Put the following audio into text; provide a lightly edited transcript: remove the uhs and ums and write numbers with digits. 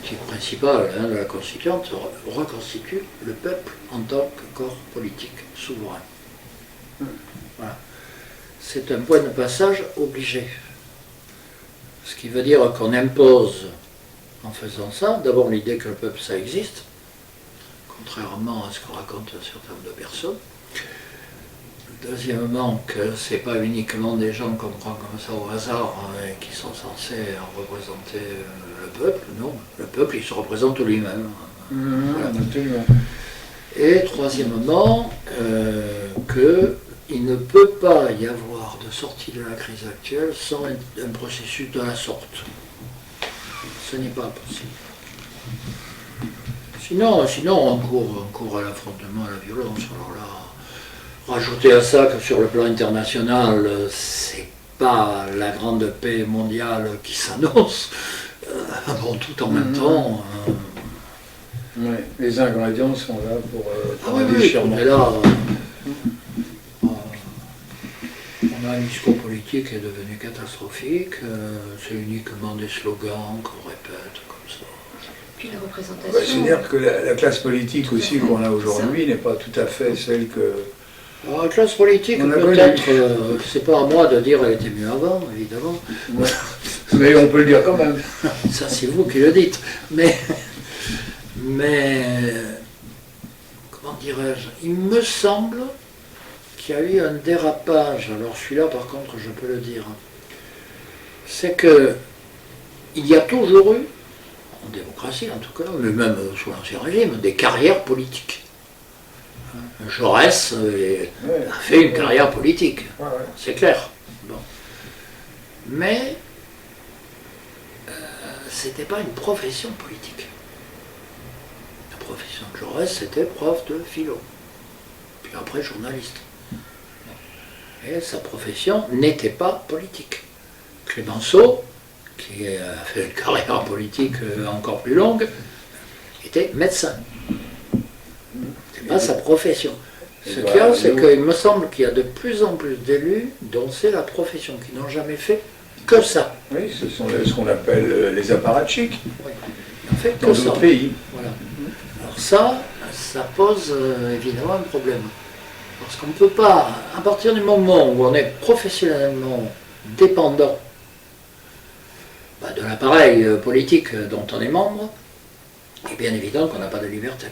l'objectif principal de la Constituante, reconstitue le peuple en tant que corps politique souverain. Voilà. C'est un point de passage obligé. Ce qui veut dire qu'on impose, en faisant ça, d'abord l'idée que le peuple, ça existe, contrairement à ce que racontent un certain nombre de personnes. Deuxièmement, que ce n'est pas uniquement des gens qu'on prend comme ça au hasard qui sont censés représenter le peuple. Non, le peuple, il se représente lui-même. Voilà. Et troisièmement, qu'il ne peut pas y avoir de sortie de la crise actuelle sans un processus de la sorte. Ce n'est pas possible. Sinon on court à l'affrontement, à la violence. Alors là, rajouter à ça que sur le plan international, c'est pas la grande paix mondiale qui s'annonce, tout en même temps. Ouais, les ingrédients sont là pour un déchirement. Mais là, on a un discours politique qui est devenu catastrophique, c'est uniquement des slogans qu'on répète comme ça. Puis la représentation. C'est-à-dire que la classe politique aussi qu'on a aujourd'hui n'est pas tout à fait celle que... Alors, la classe politique, peut-être, c'est pas à moi de dire qu'elle était mieux avant, évidemment. Ouais. Mais on peut le dire quand même. Ça, c'est vous qui le dites. Mais comment dirais-je, il me semble qu'il y a eu un dérapage. Alors celui-là, par contre, je peux le dire. C'est que il y a toujours eu, en démocratie en tout cas, mais même sous l'Ancien Régime, des carrières politiques. Jaurès a fait une carrière politique, c'est clair. Bon. Mais c'était pas une profession politique. La profession de Jaurès, c'était prof de philo, puis après journaliste. Et sa profession n'était pas politique. Clémenceau, qui a fait une carrière politique encore plus longue, était médecin. C'est pas sa profession. Ce qu'il y a, c'est qu'il me semble qu'il y a de plus en plus d'élus dont c'est la profession, qui n'ont jamais fait que ça. Oui, ce sont ce qu'on appelle les apparatchiks. Oui. Ils n'ont fait que dans ça. d'autres pays. Voilà. Alors ça pose évidemment un problème. Parce qu'on ne peut pas, à partir du moment où on est professionnellement dépendant de l'appareil politique dont on est membre, il est bien évident qu'on n'a pas de liberté.